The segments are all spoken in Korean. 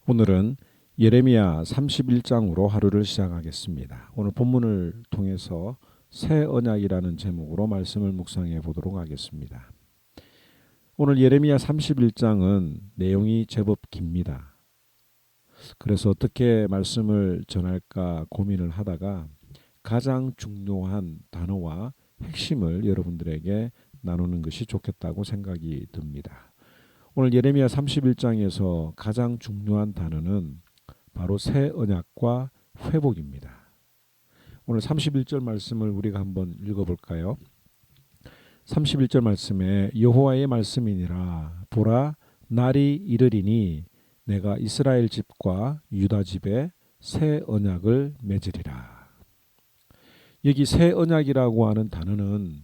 오늘은 예레미야 31장으로 하루를 시작하겠습니다. 오늘 본문을 통해서 새 언약이라는 제목으로 말씀을 묵상해 보도록 하겠습니다. 오늘 예레미야 31장은 내용이 제법 깁니다. 그래서 어떻게 말씀을 전할까 고민을 하다가 가장 중요한 단어와 핵심을 여러분들에게 나누는 것이 좋겠다고 생각이 듭니다. 오늘 예레미야 31장에서 가장 중요한 단어는 바로 새 언약과 회복입니다. 오늘 31절 말씀을 우리가 한번 읽어볼까요? 31절 말씀에 여호와의 말씀이니라 보라 날이 이르리니 내가 이스라엘 집과 유다 집에 새 언약을 맺으리라. 여기 새 언약이라고 하는 단어는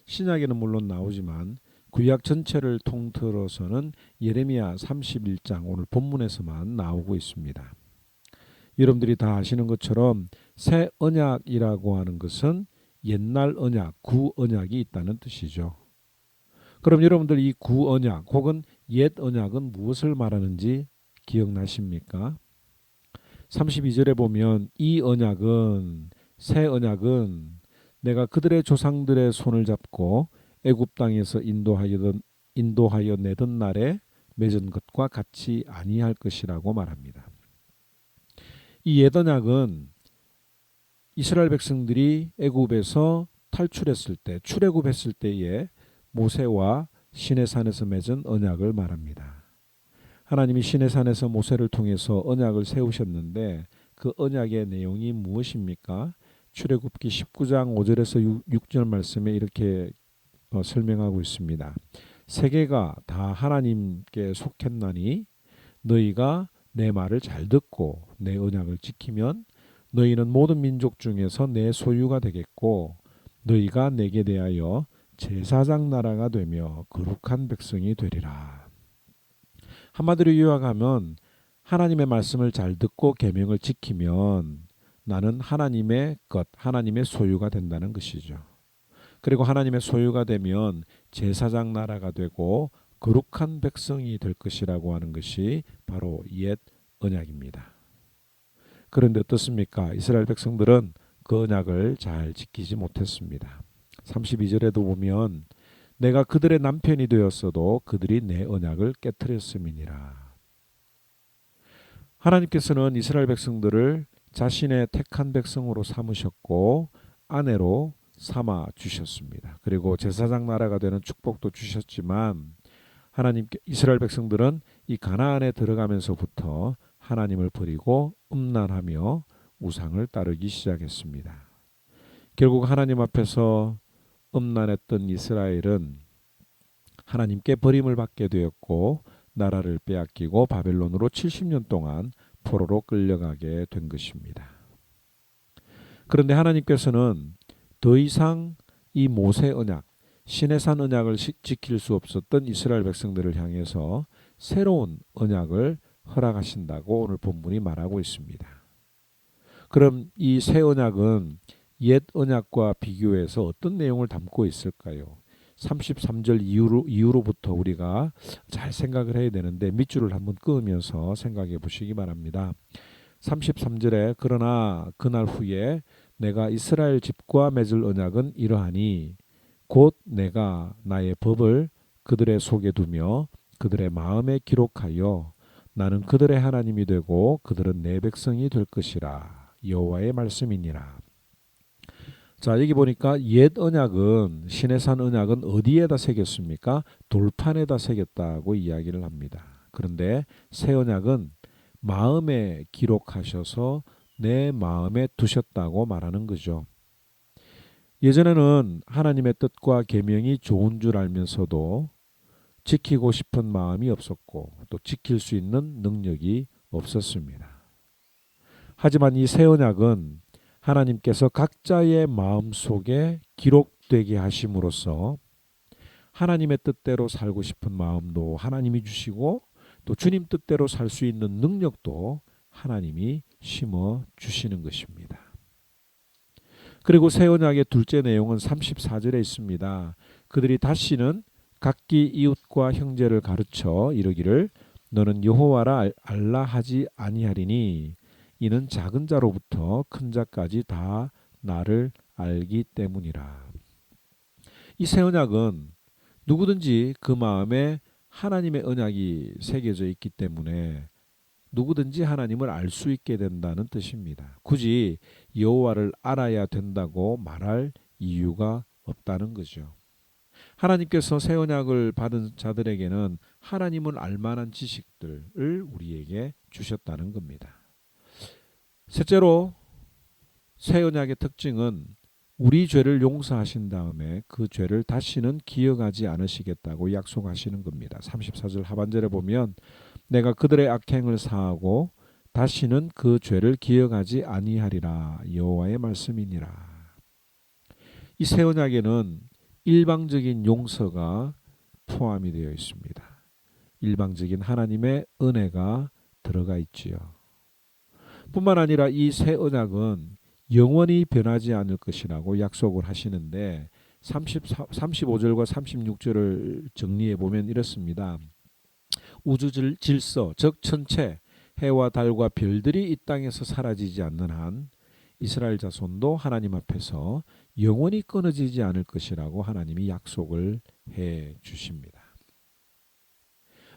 신약에는 물론 나오지만 구약 전체를 통틀어서는 예레미야 31장 오늘 본문에서만 나오고 있습니다. 여러분들이 다 아시는 것처럼 새 언약이라고 하는 것은 옛날 언약, 구언약이 있다는 뜻이죠. 그럼 여러분들 이 구언약 혹은 옛 언약은 무엇을 말하는지 기억나십니까? 32절에 보면 이 언약은 새 언약은 내가 그들의 조상들의 손을 잡고 애굽 땅에서 인도하여 내던 날에 맺은 것과 같이 아니할 것이라고 말합니다. 이 옛 언약은 이스라엘 백성들이 애굽에서 탈출했을 때, 출애굽했을 때에 모세와 시내산에서 맺은 언약을 말합니다. 하나님이 시내산에서 모세를 통해서 언약을 세우셨는데 그 언약의 내용이 무엇입니까? 출애굽기 19장 5절에서 6절 말씀에 이렇게 설명하고 있습니다. 세계가 다 하나님께 속했나니 너희가 내 말을 잘 듣고 내 언약을 지키면 너희는 모든 민족 중에서 내 소유가 되겠고 너희가 내게 대하여 제사장 나라가 되며 거룩한 백성이 되리라. 한마디로 요약하면 하나님의 말씀을 잘 듣고 계명을 지키면 나는 하나님의 것, 하나님의 소유가 된다는 것이죠. 그리고 하나님의 소유가 되면 제사장 나라가 되고 거룩한 백성이 될 것이라고 하는 것이 바로 옛 언약입니다. 그런데 어떻습니까? 이스라엘 백성들은 그 언약을 잘 지키지 못했습니다. 32절에도 보면 내가 그들의 남편이 되었어도 그들이 내 언약을 깨뜨렸음이니라. 하나님께서는 이스라엘 백성들을 자신의 택한 백성으로 삼으셨고 아내로 삼아 주셨습니다. 그리고 제사장 나라가 되는 축복도 주셨지만 하나님께 이스라엘 백성들은 이 가나안에 들어가면서부터 하나님을 버리고 음란하며 우상을 따르기 시작했습니다. 결국 하나님 앞에서 음란했던 이스라엘은 하나님께 버림을 받게 되었고 나라를 빼앗기고 바벨론으로 70년 동안 포로로 끌려가게 된 것입니다. 그런데 하나님께서는 더 이상 이 모세 언약, 시내산 언약을 지킬 수 없었던 이스라엘 백성들을 향해서 새로운 언약을 허락하신다고 오늘 본문이 말하고 있습니다. 그럼 이 새 언약은 옛 언약과 비교해서 어떤 내용을 담고 있을까요? 33절 이후로부터 우리가 잘 생각을 해야 되는데 밑줄을 한번 그으면서 생각해 보시기 바랍니다. 33절에 그러나 그날 후에 내가 이스라엘 집과 맺을 언약은 이러하니 곧 내가 나의 법을 그들의 속에 두며 그들의 마음에 기록하여 나는 그들의 하나님이 되고 그들은 내 백성이 될 것이라 여호와의 말씀이니라. 자, 여기 보니까 옛 언약은 시내산 언약은 어디에다 새겼습니까? 돌판에다 새겼다고 이야기를 합니다. 그런데 새 언약은 마음에 기록하셔서 내 마음에 두셨다고 말하는 거죠. 예전에는 하나님의 뜻과 계명이 좋은 줄 알면서도 지키고 싶은 마음이 없었고 또 지킬 수 있는 능력이 없었습니다. 하지만 이 새 언약은 하나님께서 각자의 마음 속에 기록되게 하심으로써 하나님의 뜻대로 살고 싶은 마음도 하나님이 주시고 또 주님 뜻대로 살 수 있는 능력도 하나님이 심어 주시는 것입니다. 그리고 새 언약의 둘째 내용은 34절에 있습니다. 그들이 다시는 각기 이웃과 형제를 가르쳐 이르기를 너는 여호와라 알라 하지 아니하리니 이는 작은 자로부터 큰 자까지 다 나를 알기 때문이라. 이 새 언약은 누구든지 그 마음에 하나님의 언약이 새겨져 있기 때문에 누구든지 하나님을 알 수 있게 된다는 뜻입니다. 굳이 여호와를 알아야 된다고 말할 이유가 없다는 거죠. 하나님께서 새 언약을 받은 자들에게는 하나님을 알 만한 지식들을 우리에게 주셨다는 겁니다. 셋째로 새 언약의 특징은 우리 죄를 용서하신 다음에 그 죄를 다시는 기억하지 않으시겠다고 약속하시는 겁니다. 34절 하반절에 보면 내가 그들의 악행을 사하고 다시는 그 죄를 기억하지 아니하리라 여호와의 말씀이니라. 이 새 언약에는 일방적인 용서가 포함이 되어 있습니다. 일방적인 하나님의 은혜가 들어가 있지요. 뿐만 아니라 이 새 언약은 영원히 변하지 않을 것이라고 약속을 하시는데 35절과 36절을 정리해 보면 이렇습니다. 우주 질서 즉 천체 해와 달과 별들이 이 땅에서 사라지지 않는 한 이스라엘 자손도 하나님 앞에서 영원히 끊어지지 않을 것이라고 하나님이 약속을 해 주십니다.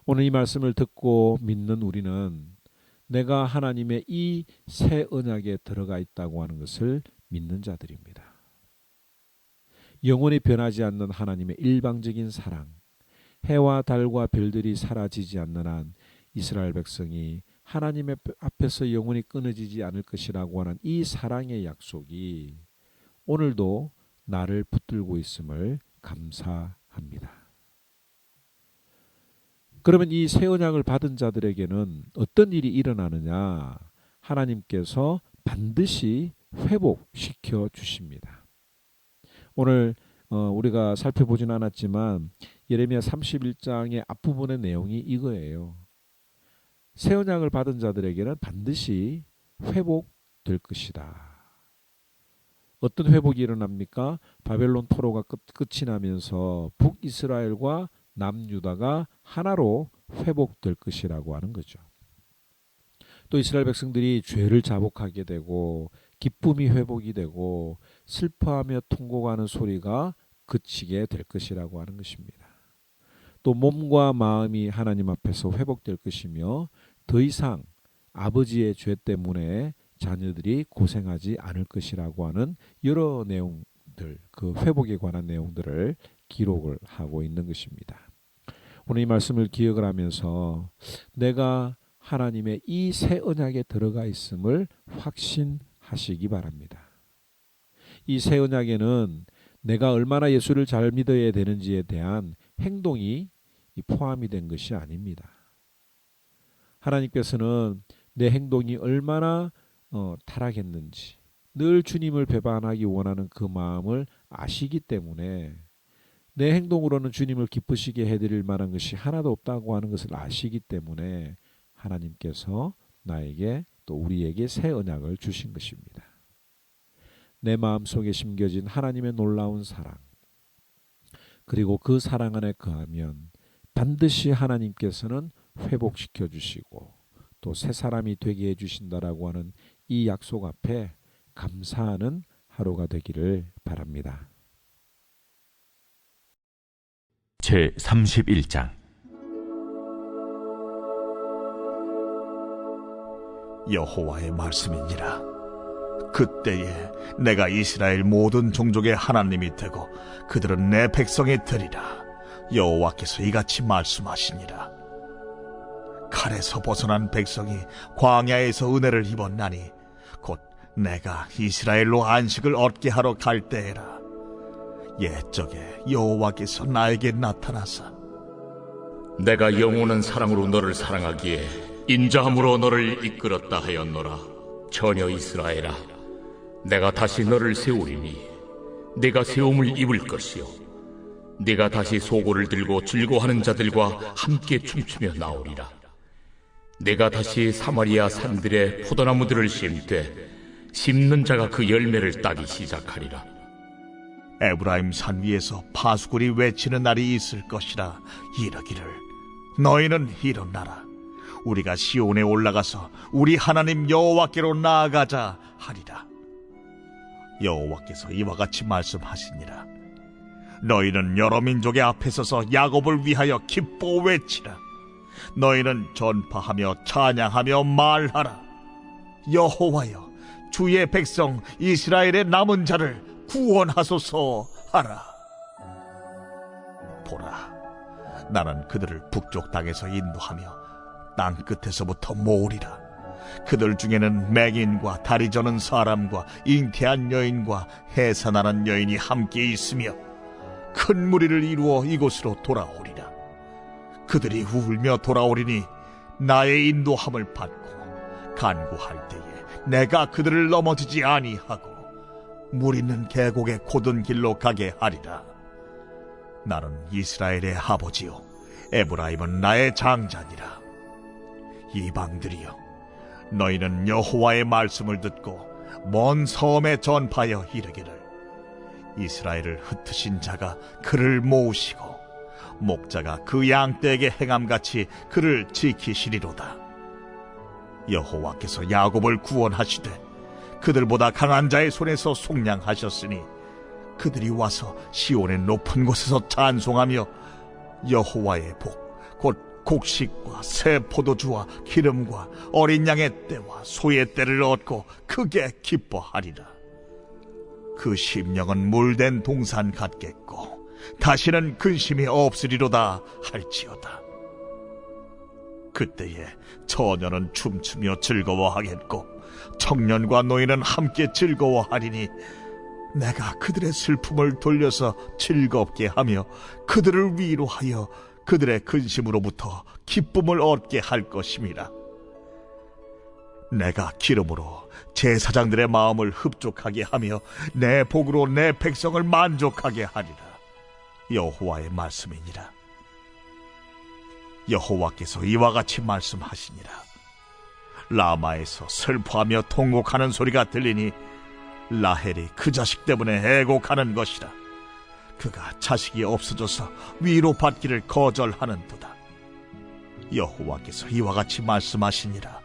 오늘 이 말씀을 듣고 믿는 우리는 내가 하나님의 이 새 언약에 들어가 있다고 하는 것을 믿는 자들입니다. 영원히 변하지 않는 하나님의 일방적인 사랑, 해와 달과 별들이 사라지지 않는 한 이스라엘 백성이 하나님의 앞에서 영원히 끊어지지 않을 것이라고 하는 이 사랑의 약속이 오늘도 나를 붙들고 있음을 감사합니다. 그러면 이 새 언약을 받은 자들에게는 어떤 일이 일어나느냐? 하나님께서 반드시 회복시켜 주십니다. 오늘 우리가 살펴보지는 않았지만 예레미야 31장의 앞부분의 내용이 이거예요. 새 언약을 받은 자들에게는 반드시 회복될 것이다. 어떤 회복이 일어납니까? 바벨론 포로가 끝이 나면서 북이스라엘과 남유다가 하나로 회복될 것이라고 하는 거죠. 또 이스라엘 백성들이 죄를 자복하게 되고 기쁨이 회복이 되고 슬퍼하며 통곡하는 소리가 그치게 될 것이라고 하는 것입니다. 또 몸과 마음이 하나님 앞에서 회복될 것이며 더 이상 아버지의 죄 때문에 자녀들이 고생하지 않을 것이라고 하는 여러 내용들, 그 회복에 관한 내용들을 기록을 하고 있는 것입니다. 오늘 이 말씀을 기억을 하면서 내가 하나님의 이 새 언약에 들어가 있음을 확신하시기 바랍니다. 이 새 언약에는 내가 얼마나 예수를 잘 믿어야 되는지에 대한 행동이 포함이 된 것이 아닙니다. 하나님께서는 내 행동이 얼마나 타락했는지 늘 주님을 배반하기 원하는 그 마음을 아시기 때문에 내 행동으로는 주님을 기쁘시게 해드릴 만한 것이 하나도 없다고 하는 것을 아시기 때문에 하나님께서 나에게 또 우리에게 새 언약을 주신 것입니다. 내 마음속에 심겨진 하나님의 놀라운 사랑, 그리고 그 사랑 안에 거하면 반드시 하나님께서는 회복시켜 주시고 또 새 사람이 되게 해주신다라고 하는 이 약속 앞에 감사하는 하루가 되기를 바랍니다. 제31장 여호와의 말씀이니라. 그때에 내가 이스라엘 모든 종족의 하나님이 되고 그들은 내 백성이 되리라. 여호와께서 이같이 말씀하시니라. 칼에서 벗어난 백성이 광야에서 은혜를 입었나니 곧 내가 이스라엘로 안식을 얻게 하러 갈 때에라. 옛적에 여호와께서 나에게 나타나사 내가 영원한 사랑으로 너를 사랑하기에 인자함으로 너를 이끌었다 하였노라. 처녀 이스라엘아, 내가 다시 너를 세우리니 네가 세움을 입을 것이요 네가 다시 소고를 들고 즐거워하는 자들과 함께 춤추며 나오리라. 내가 다시 사마리아 산들에 포도나무들을 심되 심는 자가 그 열매를 따기 시작하리라. 에브라임 산 위에서 파수꾼이 외치는 날이 있을 것이라. 이르기를 너희는 일어나라. 우리가 시온에 올라가서 우리 하나님 여호와께로 나아가자 하리라. 여호와께서 이와 같이 말씀하시니라. 너희는 여러 민족의 앞에 서서 야곱을 위하여 기뻐 외치라. 너희는 전파하며 찬양하며 말하라. 여호와여, 주의 백성 이스라엘의 남은 자를 구원하소서 하라. 보라, 나는 그들을 북쪽 땅에서 인도하며 땅 끝에서부터 모으리라. 그들 중에는 맹인과 다리 저는 사람과 잉태한 여인과 해산하는 여인이 함께 있으며 큰 무리를 이루어 이곳으로 돌아오리라. 그들이 울며 돌아오리니 나의 인도함을 받고 간구할 때에 내가 그들을 넘어지지 아니하고 물 있는 계곡의 곧은 길로 가게 하리라. 나는 이스라엘의 아버지요 에브라임은 나의 장자니라. 이방들이여, 너희는 여호와의 말씀을 듣고 먼 섬에 전파하여 이르기를, 이스라엘을 흩으신 자가 그를 모으시고 목자가 그 양떼에게 행함같이 그를 지키시리로다. 여호와께서 야곱을 구원하시되 그들보다 강한 자의 손에서 속량하셨으니 그들이 와서 시온의 높은 곳에서 찬송하며 여호와의 복 곧 곡식과 새 포도주와 기름과 어린 양의 떼와 소의 떼를 얻고 크게 기뻐하리라. 그 심령은 물된 동산 같겠고 다시는 근심이 없으리로다 할지어다. 그때에 처녀는 춤추며 즐거워하겠고 청년과 노인은 함께 즐거워하리니 내가 그들의 슬픔을 돌려서 즐겁게 하며 그들을 위로하여 그들의 근심으로부터 기쁨을 얻게 할 것임이라. 내가 기름으로 제사장들의 마음을 흡족하게 하며 내 복으로 내 백성을 만족하게 하리라. 여호와의 말씀이니라. 여호와께서 이와 같이 말씀하시니라. 라마에서 슬퍼하며 통곡하는 소리가 들리니 라헬이 그 자식 때문에 애곡하는 것이라. 그가 자식이 없어져서 위로받기를 거절하는도다. 여호와께서 이와 같이 말씀하시니라.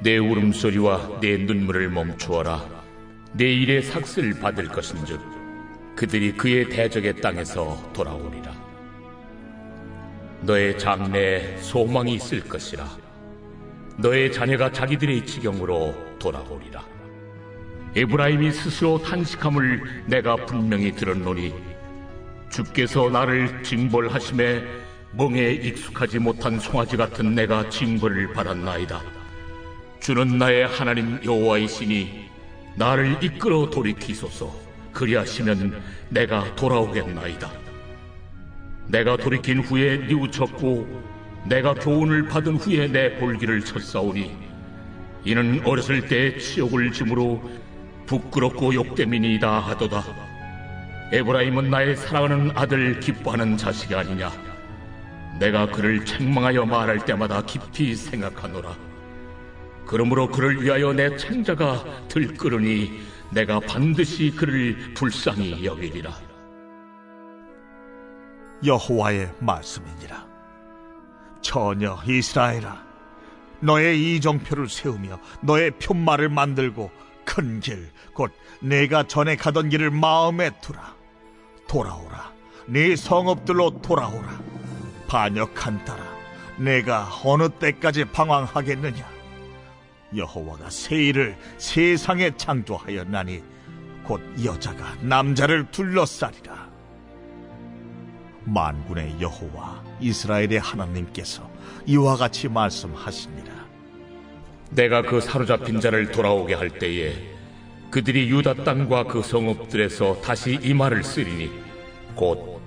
내 울음소리와 내 눈물을 멈추어라. 내 일의 삭슬 받을 것인즉 그들이 그의 대적의 땅에서 돌아오리라. 너의 장래에 소망이 있을 것이라. 너의 자녀가 자기들의 지경으로 돌아오리라. 에브라임이 스스로 탄식함을 내가 분명히 들었노니 주께서 나를 징벌하심에 멍에 익숙하지 못한 송아지 같은 내가 징벌을 받았나이다. 주는 나의 하나님 여호와이시니 나를 이끌어 돌이키소서. 그리하시면 내가 돌아오겠나이다. 내가 돌이킨 후에 뉘우쳤고 내가 교훈을 받은 후에 내 볼기를 쳤사오니 이는 어렸을 때 치욕을 짐으로 부끄럽고 욕됨이니이다 하도다. 에브라임은 나의 사랑하는 아들 기뻐하는 자식이 아니냐. 내가 그를 책망하여 말할 때마다 깊이 생각하노라. 그러므로 그를 위하여 내 창자가 들끓으니 내가 반드시 그를 불쌍히 여기리라. 여호와의 말씀이니라. 처녀 이스라엘아, 너의 이정표를 세우며 너의 편말을 만들고 큰 길, 곧 내가 전에 가던 길을 마음에 두라. 돌아오라, 네 성읍들로 돌아오라. 반역한 딸아, 내가 어느 때까지 방황하겠느냐. 여호와가 새 일을 세상에 창조하였나니 곧 여자가 남자를 둘러싸리라. 만군의 여호와 이스라엘의 하나님께서 이와 같이 말씀하시니라. 내가 그 사로잡힌 자를 돌아오게 할 때에 그들이 유다 땅과 그 성읍들에서 다시 이 말을 쓰리니 곧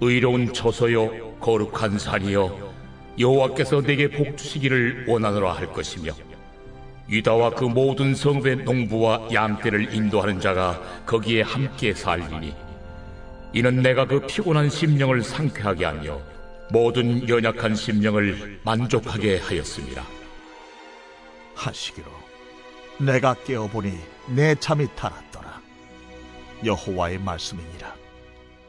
의로운 처소요 거룩한 산이여 여호와께서 내게 복 주시기를 원하노라 할 것이며 유다와 그 모든 성읍의 농부와 양떼를 인도하는 자가 거기에 함께 살리니 이는 내가 그 피곤한 심령을 상쾌하게 하며 모든 연약한 심령을 만족하게 하였습니다. 하시기로 내가 깨어보니 내 잠이 달았더라. 여호와의 말씀이니라.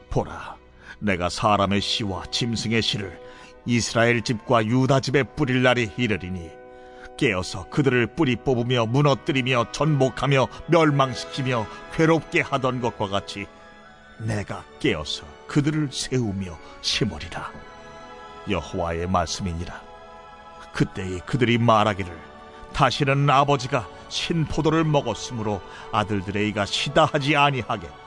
보라, 내가 사람의 시와 짐승의 시를 이스라엘 집과 유다 집에 뿌릴 날이 이르리니 깨어서 그들을 뿌리 뽑으며 무너뜨리며 전복하며 멸망시키며 괴롭게 하던 것과 같이 내가 깨어서 그들을 세우며 심으리라. 여호와의 말씀이니라. 그때에 그들이 말하기를 다시는 아버지가 신포도를 먹었으므로 아들들의 이가 시다 하지 아니하겠고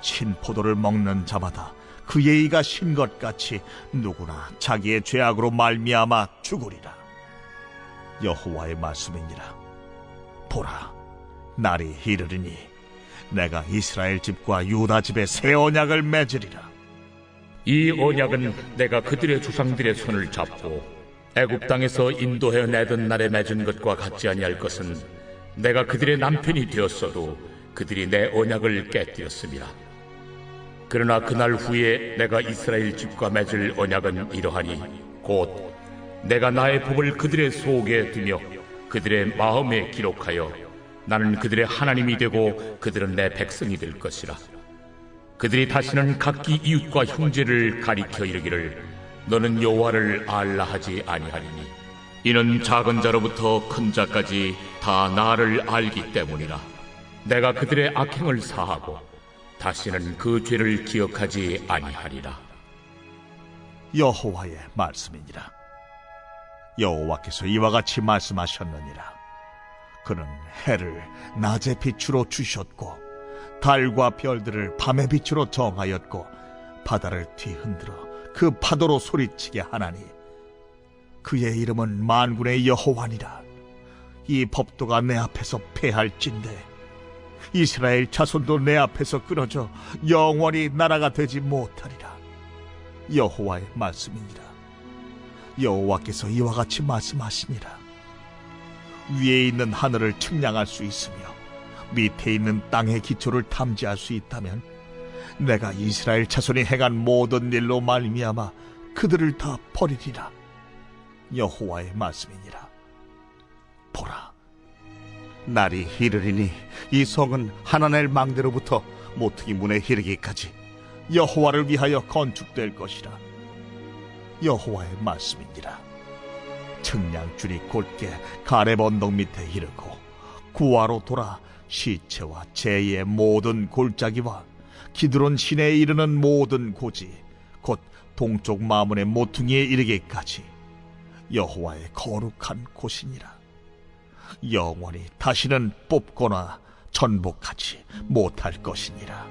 신포도를 먹는 자마다 그의 이가 신 것 같이 누구나 자기의 죄악으로 말미암아 죽으리라. 여호와의 말씀이니라. 보라, 날이 이르리니 내가 이스라엘 집과 유다 집에 새 언약을 맺으리라. 이 언약은 내가 그들의 조상들의 손을 잡고 애굽 땅에서 인도해 내던 날에 맺은 것과 같지 아니할 것은 내가 그들의 남편이 되었어도 그들이 내 언약을 깨뜨렸습니다. 그러나 그날 후에 내가 이스라엘 집과 맺을 언약은 이러하니 곧 내가 나의 법을 그들의 속에 두며 그들의 마음에 기록하여 나는 그들의 하나님이 되고 그들은 내 백성이 될 것이라. 그들이 다시는 각기 이웃과 형제를 가리켜 이르기를 너는 여호와를 알라 하지 아니하리니 이는 작은 자로부터 큰 자까지 다 나를 알기 때문이라. 내가 그들의 악행을 사하고 다시는 그 죄를 기억하지 아니하리라. 여호와의 말씀이니라. 여호와께서 이와 같이 말씀하셨느니라. 그는 해를 낮의 빛으로 주셨고 달과 별들을 밤의 빛으로 정하였고 바다를 뒤흔들어 그 파도로 소리치게 하나니 그의 이름은 만군의 여호와니라. 이 법도가 내 앞에서 패할진대 이스라엘 자손도 내 앞에서 끊어져 영원히 나라가 되지 못하리라. 여호와의 말씀이니라. 여호와께서 이와 같이 말씀하시니라. 위에 있는 하늘을 측량할 수 있으며 밑에 있는 땅의 기초를 탐지할 수 있다면 내가 이스라엘 자손이 행한 모든 일로 말미암아 그들을 다 버리리라. 여호와의 말씀이니라. 보라, 날이 이르리니 이 성은 하나넬 망대로부터 모퉁이 문에 이르기까지 여호와를 위하여 건축될 것이라. 여호와의 말씀이니라. 측량줄이 곧게 가렙 언덕 밑에 이르고 구화로 돌아 시체와 재의 모든 골짜기와 기드론 시내에 이르는 모든 고지 곧 동쪽 마문의 모퉁이에 이르기까지 여호와의 거룩한 곳이니라. 영원히 다시는 뽑거나 전복하지 못할 것이니라.